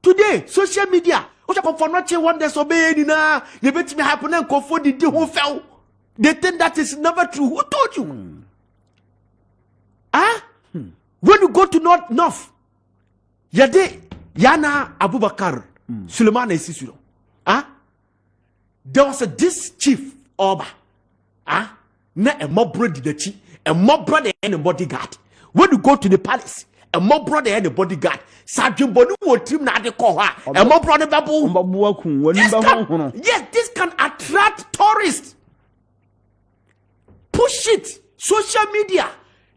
Today, social media, what you for not one disobey na you bet me happen and go for the who fell. They think that is never true. Who told you? When you go to North, Yade Yana Abubakar Suleiman Esisuro. There was this chief Oba. Na a mob brother the chief, a mob brother and a bodyguard. When you go to the palace, a mob brother and a bodyguard. Sergeant Bonu will trim na de koha. A mob brother babu. Yes, this can attract tourists. Push it. Social media.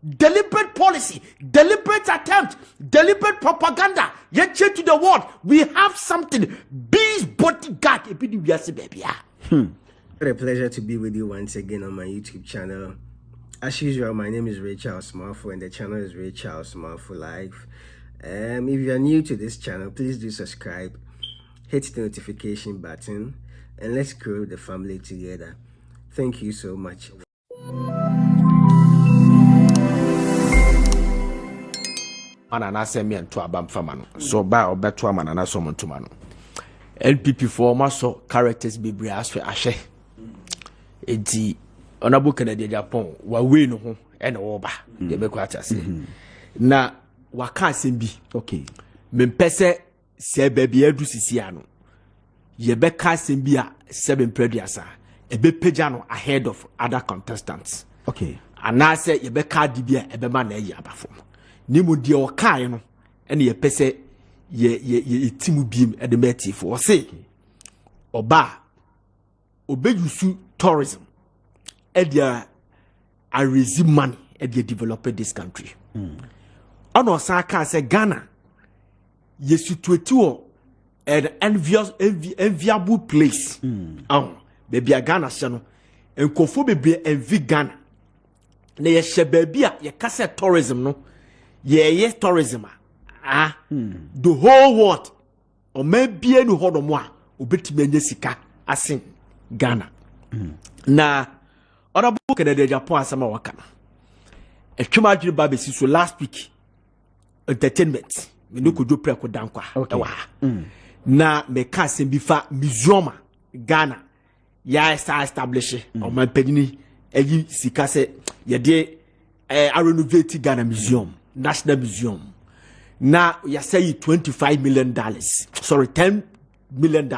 Deliberate policy, deliberate attempt, deliberate propaganda. Yet to the world, we have something. Bees bodyguard. What a pleasure to be with you once again on my YouTube channel. As usual, my name is Rachel Smartful and the channel is Rachel Smartful Live. If you are new to this channel, please do subscribe, hit the notification button, and let's grow the family together. Thank you so much. Manana send me to Abam Famano. So by or better manana summon to Mano. LPP for muscle characters be brias for Ashe. Eti honorable Canadian Japan, we no and over. The Bequata say. Na waka simbi. Okay. Mempese se baby edu sisiano. Ye beka simbia 7 prediasa. Ebe pejano ahead of other contestants. Okay. And I say ye beka dibia ebema na eyi abafom. Nimu dia okai no ene ye pese ye timu bim e de meti for say oba obeyusu tourism e dia a raise money e dia develop this country. Ono saka say Ghana ye situate an enviable place. Baby Ghana se no enkofo bebe envy Ghana na ye hye baby a ye kase tourism no. Yes, tourism. The whole world. Or maybe any hold on one. Ubeti sika asin Ghana. Na other book in the Japan sama wakana. A Chumaji Babesi so last week. Entertainment. We no could do prayer ko dankwa. Na me kasin bifa museum Ghana. Ya establish or my penny. Eyi sika se ye de I renovate Ghana Museum. National Museum. Now you say $25 million. Sorry, $10 million.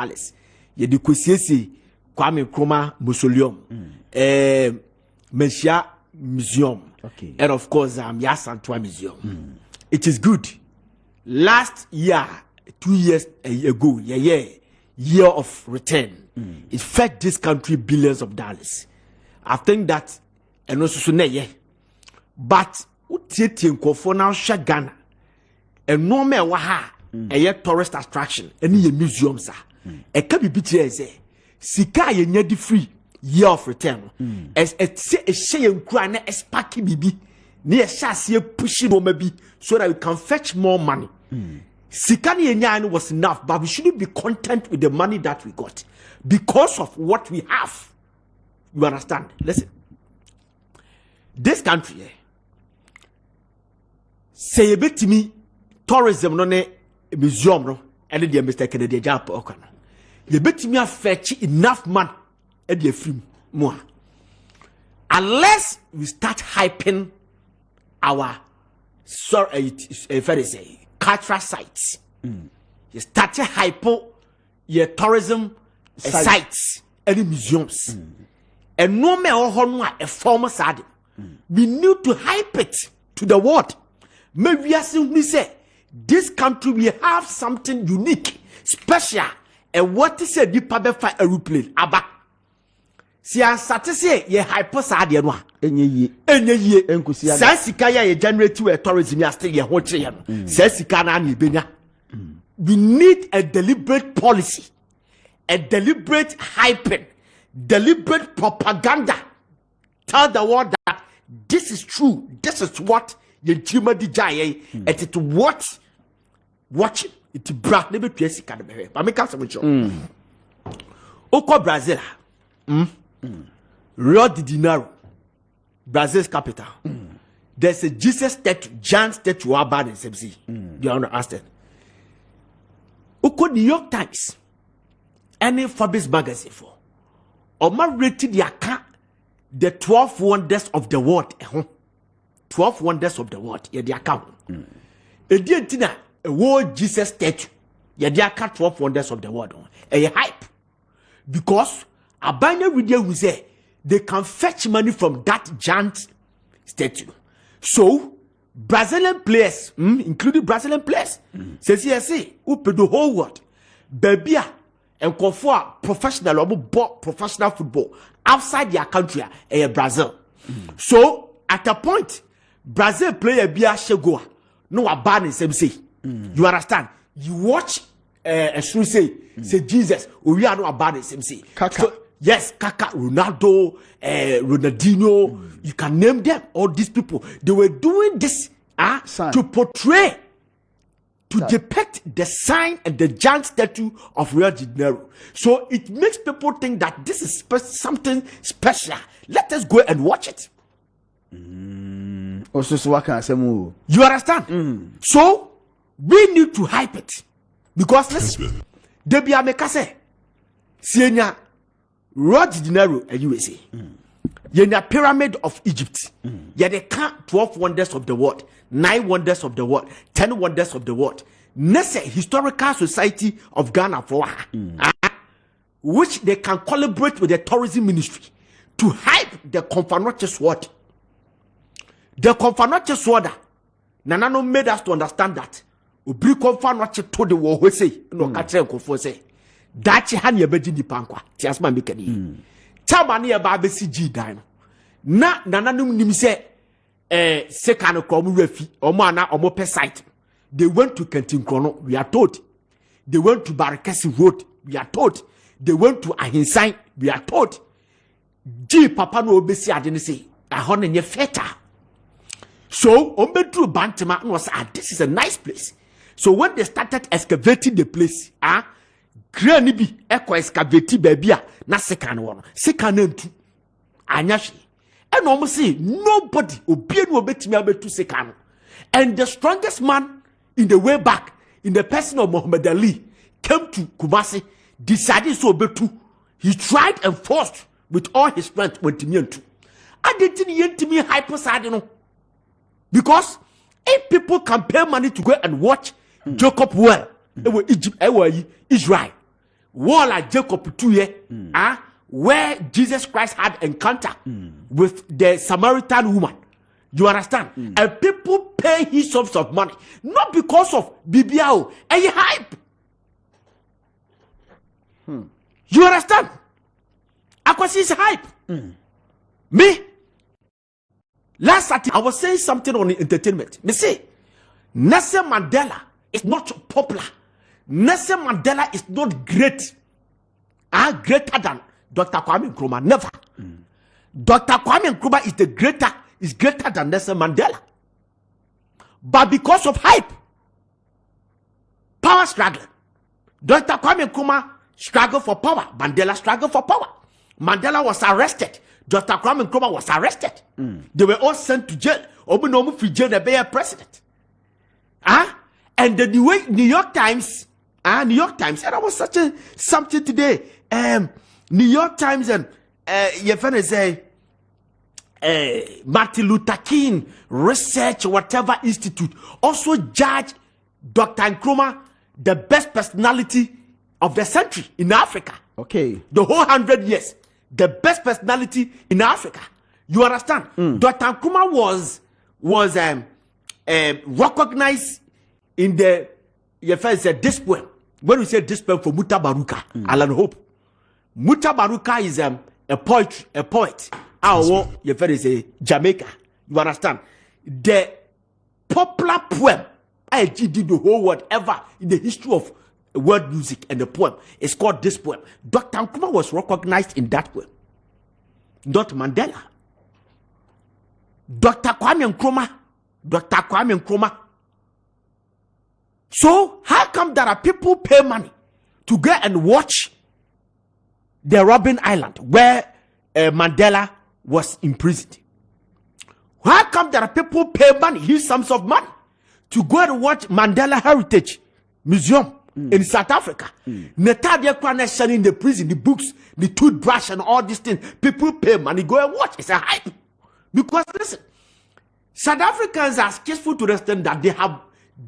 You do kwesiesi Kwame Nkrumah Mausoleum, Menchia Museum, okay, and of course Yasantua Museum. It is good. Last year, 2 years ago, year of return, it fed this country billions of dollars. I think that and also but Utieti nkofo na hwe Ghana enome wa ha eye tourist attraction ene ye museum sa e ka bibi tire ze sika ye nya di free year of return e hye ye nkura na spark bibi na ye hye push no ma bi so that we can fetch more money. Sika na ye nya was enough, but we shouldn't be content with the money that we got because of what we have. You understand? Listen, this country say a bit to me tourism no ne museum no and the Mr. Kennedy Jap Okano. You bet me a fetch enough money at the free more. Unless we start hyping our cultural sites. You start hypo your tourism sites and museums. And no more a former side. We need to hype it to the world. Maybe we simply say, this country we have something unique, special, and what is a deep paper aeroplane? Aba. Si an satisfy ye hyper sadia no enye ye sasika ya ye generate to a tourism ya still ye ho kire no sasika na na ebenya. We need a deliberate policy, a deliberate hyping, deliberate propaganda. Tell the world that this is true, this is what Yentima di Jaye, and it watch it brought never to Jessica. But make up some show. Oko Brazil, Rio de Janeiro, Brazil's capital. There's a Jesus statue, John statue, about in Sebsi. Do you understand? Oko New York Times, any Forbes magazine for, or ma rated the 12 wonders of the world. 12 wonders of the world. Yeah, the account. A dear Tina, a world Jesus statue. Yeah, the account 12 wonders of the world. A hype. Because a banner video will say they can fetch money from that giant statue. So, Brazilian players, including Brazilian players, says CSC, who pay the whole world, baby, and call for professional or professional football outside their country, Brazil. So, at a point, Brazil player be a Shegoa, no a ban in SMC. You understand? You watch say Jesus, we are not a ban in SMC. So, yes, Kaka, Ronaldo, Ronaldinho, you can name them, all these people. They were doing this to portray, to depict the sign and the giant statue of Rio de Janeiro. So it makes people think that this is something special. Let us go and watch it. You understand? So we need to hype it. Because listen, Debbie Amekase, Siena, Rio de Janeiro, USA. Yena pyramid of Egypt. Yeah, they count 12 wonders of the world, 9 wonders of the world, 10 wonders of the world. Nese Historical Society of Ghana for which they can collaborate with the tourism ministry to hype the Confanoche sword. The Confanoche sword, Nanano made us to understand that. Ubri Confanoche told the war, we say, no, Katre Confo say, Dachi Hanya Beji Pankwa, Tiasma Mikani. Tabani about BCG dino. Na nananum nimse sekano komu refi omana omope site. They went to Kentin Krono, we are told. They went to Barakesi Road, we are told. They went to Ahinsai, we are told. G Papa no obesi adene say ahone nye feta. So ombedu Bantama was this is a nice place. So when they started excavating the place, Granny be echo excavate babia na second one. Second ntu anyashi. And almost say nobody obien will bet me about 2 seconds. And the strongest man in the way back, in the person of Muhammad Ali, came to Kumasi, decided to obey too. He tried and forced with all his strength went to me and I didn't to me hyper. Because if people can pay money to go and watch Jacob well, Egypt, Israel. War like Jacob 2 years, where Jesus Christ had encounter with the Samaritan woman. You understand? And people pay his sums of money, not because of BBL, and hype. You understand? Because it's hype. Me, last Saturday, I was saying something on the entertainment. Me say, Nelson Mandela is not popular. Nelson Mandela is not great. Greater than Dr. Kwame Nkrumah. Never. Dr. Kwame Nkrumah is greater than Nelson Mandela. But because of hype, power struggle. Dr. Kwame Nkrumah struggled for power. Mandela struggled for power. Mandela was arrested. Dr. Kwame Nkrumah was arrested. They were all sent to jail. Obunomu free jail, the Bay president. And the New York Times, and I was such something today. New York Times and your friend say Martin Luther King Research whatever institute also judge Dr. Nkrumah the best personality of the century in Africa. Okay, the whole 100 years, the best personality in Africa. You understand? Dr. Nkrumah was recognized in the your friend said this poem. When we say this poem for Muta Baruka, Alan Hope. Muta Baruka is a poet. Our your friend is a Jamaica. You understand? The popular poem I did the whole world ever in the history of world music and the poem is called this poem. Dr. Nkrumah was recognized in that poem. Not Mandela. Dr. Kwame Nkrumah. So how come there are people pay money to go and watch the Robben Island where Mandela was imprisoned? How come there are people pay money, huge sums of money, to go and watch Mandela Heritage Museum in South Africa. Netadia Kwana in the prison, the books, the toothbrush, and all these things. People pay money, go and watch. It's a hype. Because listen, South Africans are skillful to the extent that they have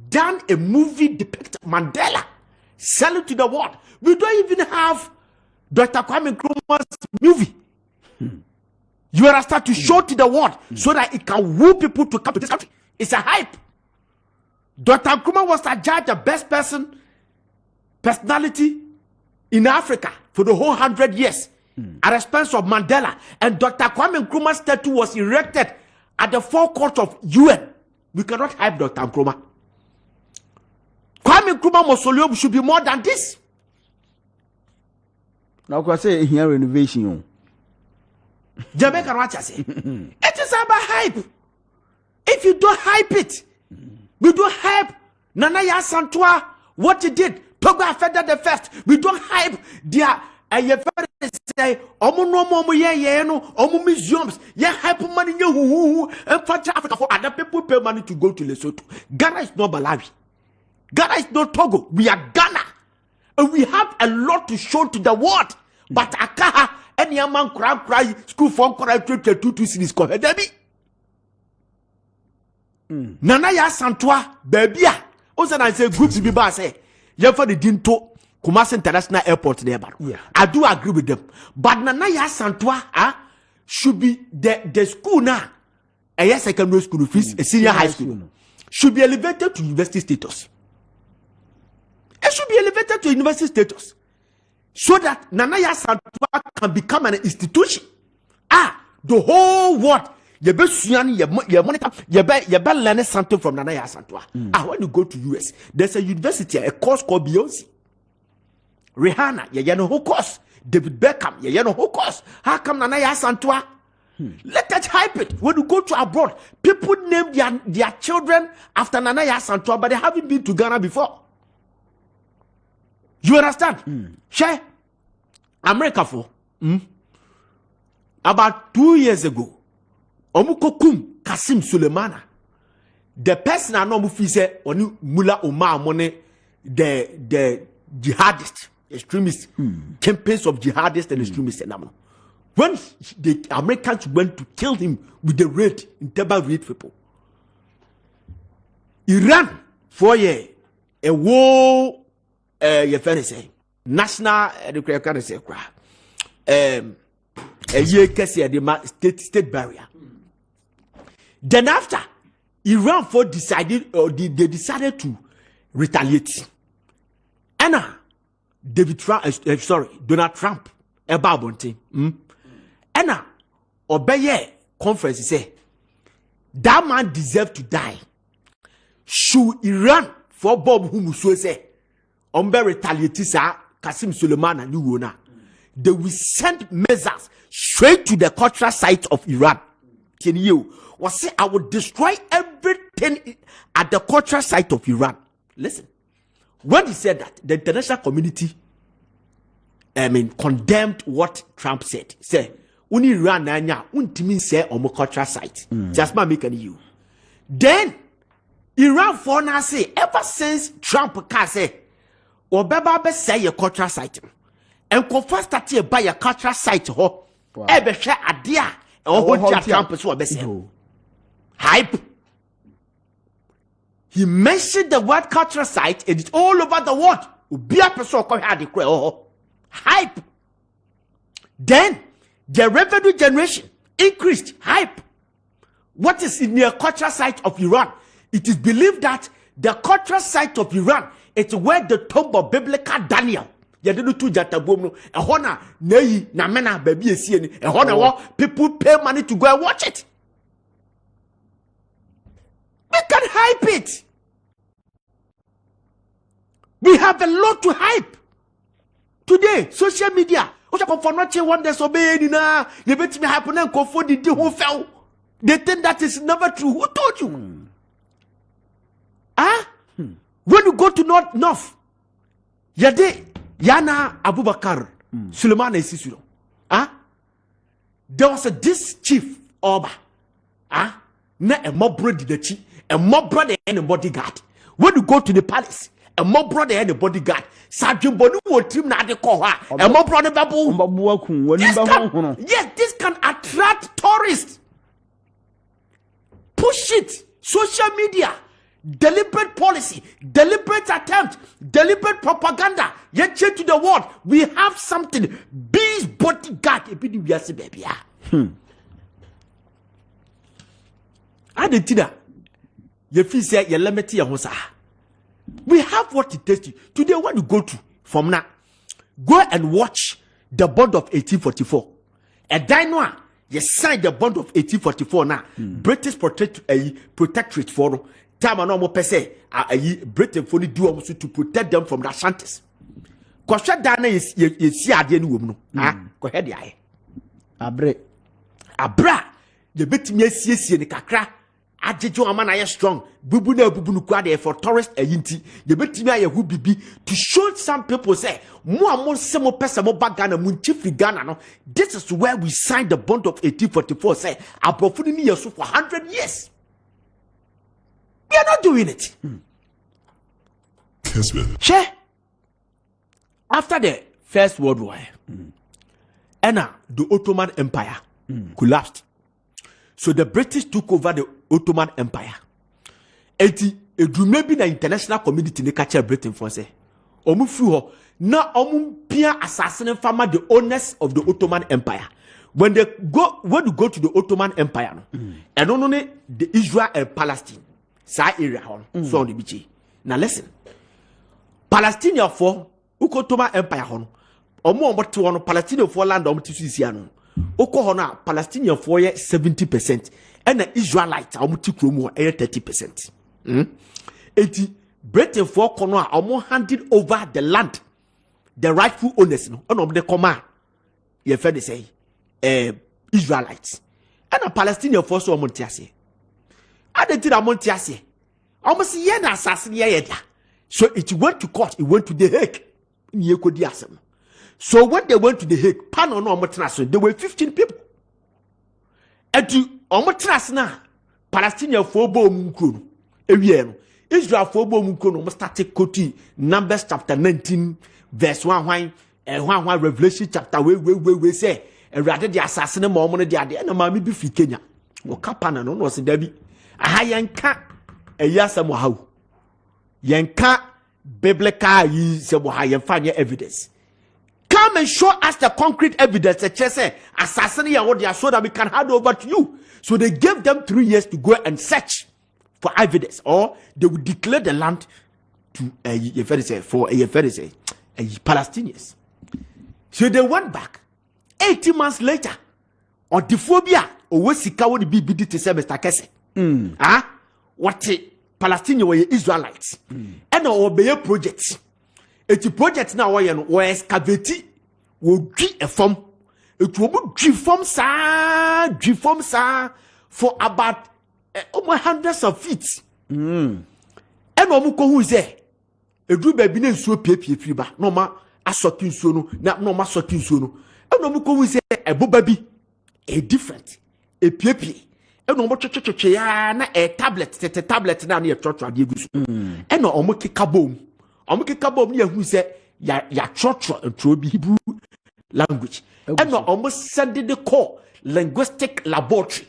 done a movie depicting Mandela, sell it to the world. We don't even have Dr. Kwame Nkrumah's movie. You understand, to show to the world so that it can woo people to come to this country. It's a hype. Dr. Nkrumah was adjudged the best personality in Africa for the whole 100 years at the expense of Mandela. And Dr. Kwame Nkrumah's statue was erected at the forecourt of UN. We cannot hype Dr. Nkrumah. Kwame Nkrumah mausoleum should be more than this. Now, I say here renovation. Jamaica, what I say? It is about hype. If you don't hype it, we don't hype Nana Santua, what he did, Togo Feder the first. We don't hype their say museums, hype money and for Africa for other people pay money to go to Lesotho. Ghana is not Malawi. Ghana is not Togo. We are Ghana. And we have a lot to show to the world. But Akaha, any man cry, school form cry, 22 cities called Debbie. Nana Santua, baby. Also, I say, groups be bass. You for the Dinto, Kumasi International Airport there. Yeah. I do agree with them. But Nana Santua should be the school now. A secondary school fees, a senior high school. Should be elevated to university status. It should be elevated to university status. So that Nana Santua can become an institution. The whole world. You be monitor, you be learning something from Nana Santua. When you go to US, there's a university, a course called Beyonce. Rihanna, you know who course. David Beckham, you know who course. How come Nana Santua? Let us hype it. When you go to abroad, people name their children after Nana Santua, but they haven't been to Ghana before. You understand? Share America for about 2 years ago. Omukokum Kasim Sulemana. The person I know say oni Mula Omar Mone, the jihadist, extremist, campaigns of jihadists and extremists. When the Americans went to kill him with the raid, Inteba raid people, Iran for a war, you say national, a year state barrier. Then after, Iran decided to retaliate. Anna, Donald Trump, a babonte. Anna, obey conference say that man deserved to die. Should Iran for Bob whom say, retaliate Qasim Suleiman and Nuwona, they will send missiles straight to the cultural site of Iran. Can you? Was say I will destroy everything at the cultural site of Iran. Listen, when he said that, the international community, condemned what Trump said. Say, "Uni Iran nanya untimi say on cultural site." Just my making you. Then Iran for now say ever since Trump can say, "Obeba be say your cultural site," and confess that you buy your cultural site ho. Ebe share adia. Trump is what hype. He mentioned the word cultural site, and it's all over the world. Hype. Then the revenue generation increased. Hype. What is in the cultural site of Iran? It is believed that the cultural site of Iran is where the tomb of biblical Daniel. People pay money to go and watch it. We can hype it. We have a lot to hype. Today, social media. They think that is never true. Who told you? When you go to North, Yana Abubakar, Suleiman Esisuro. There was this chief Oba. Na a mob brother the chief, a mob brother and a bodyguard. When you go to the palace, a more brother and a bodyguard. Sergeant Bonu will trim na de call her. A more brother babu. Yes, this can attract tourists. Push it. Social media. Deliberate policy, deliberate attempt, deliberate propaganda. Yet to the world, we have something. Bees bodyguard. Baby. I did that. You feel say you limit your hosa. We have what it takes. Today, when you go to from now, go and watch the bond of 1844. A dino, you signed the bond of 1844 now. British protectorate for time and normal per se. Britain fully do almost to protect them from the Ashantis. Because Dana is see a dear woman. Go ahead, ya. Abra, you bet me see in the kakra. Ajejo amana ye strong. Bubu na bubu nu kwa there for tourist ayinti. You bet me aye who bibi to show some people say mo amon se mo pesa mo bagana mo nchifri Ghana no. This is where we signed the bond of 1844 say abrofu ni yesu for 100 years. We are not doing it. She after the First World War, and the Ottoman Empire collapsed. So the British took over the Ottoman Empire. It may be the international community ne catch Britain for say. Omu fu na omu pia assassin farmer the owners of the Ottoman Empire. When you go to the Ottoman Empire, and only the Israel and Palestine. Sa area so on the beach. Now listen. Palestinian for Ottoman Empire hon. Omo omoto wono Palestinian for land omo tisisi ano. Oko hona Palestinian for 70% and the Israelites omo ti kromo 30%. Eti Britain for kono a omo handed over the land. The rightful owners no ono de koma. Ye fe de say Israelites. And a Palestinian for so omo tiase. Adentin amontiase. Almost yen assassin yeda. So it went to court, it went to the Hague. So when they went to the Hague, Pano no omotraso, there were 15 people. And to omotraso na Palestinian fobo mukrono. Ewieno. Israel fobo mukrono must start quoting Numbers chapter 19 verse 1 and Revelation chapter we say and rather the assassin mo mo de ade na ma me bi fi Kenya. Wo kapana no no se dabi. Aha yanka eyasa mo hawo yanka biblical yi se mo ha yanfa evidence. Come and show us the concrete evidence that say assassin ya what they so that we can hand over to you. So they gave them 3 years to go and search for evidence, or they would declare the land to for Palestinians. So they went back 18 months later on the phobia or wesika would be to say Mr. Kese. What Palestinian were Israelites and obey projects. It's project now where excavate will be a form. It will be form for about over hundreds of feet. And Omuko who is there? A group of been so pepe ba no ma asokin sono no ma sokin sono. And Omuko who is there a bobabi a different a pepe. And no ya na a tablet na near church radius. And no omuki kabom near who said ya church and trobi Hebrew language. And no almost sending the call linguistic laboratory.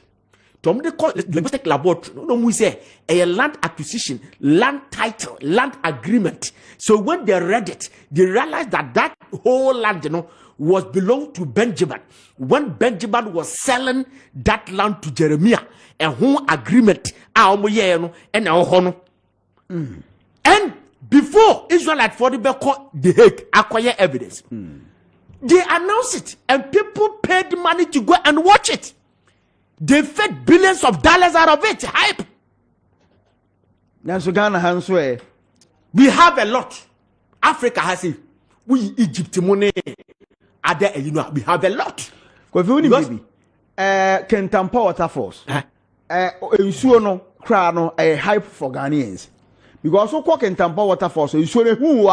To the call linguistic laboratory. No we say a land acquisition, land title, land agreement. So when they read it, they realized that whole land, was belonged to Benjamin. When Benjamin was selling that land to Jeremiah, a whole agreement, and before Israelite for the Hague acquire evidence, they announced it, and people paid money to go and watch it. They fed billions of dollars out of it. Hype. We have a lot. Africa has it. We Egypt money. We have a lot. Because Kentampa Water Force. A hype for Ghanaians. Because so Kentampa Water Force, you show who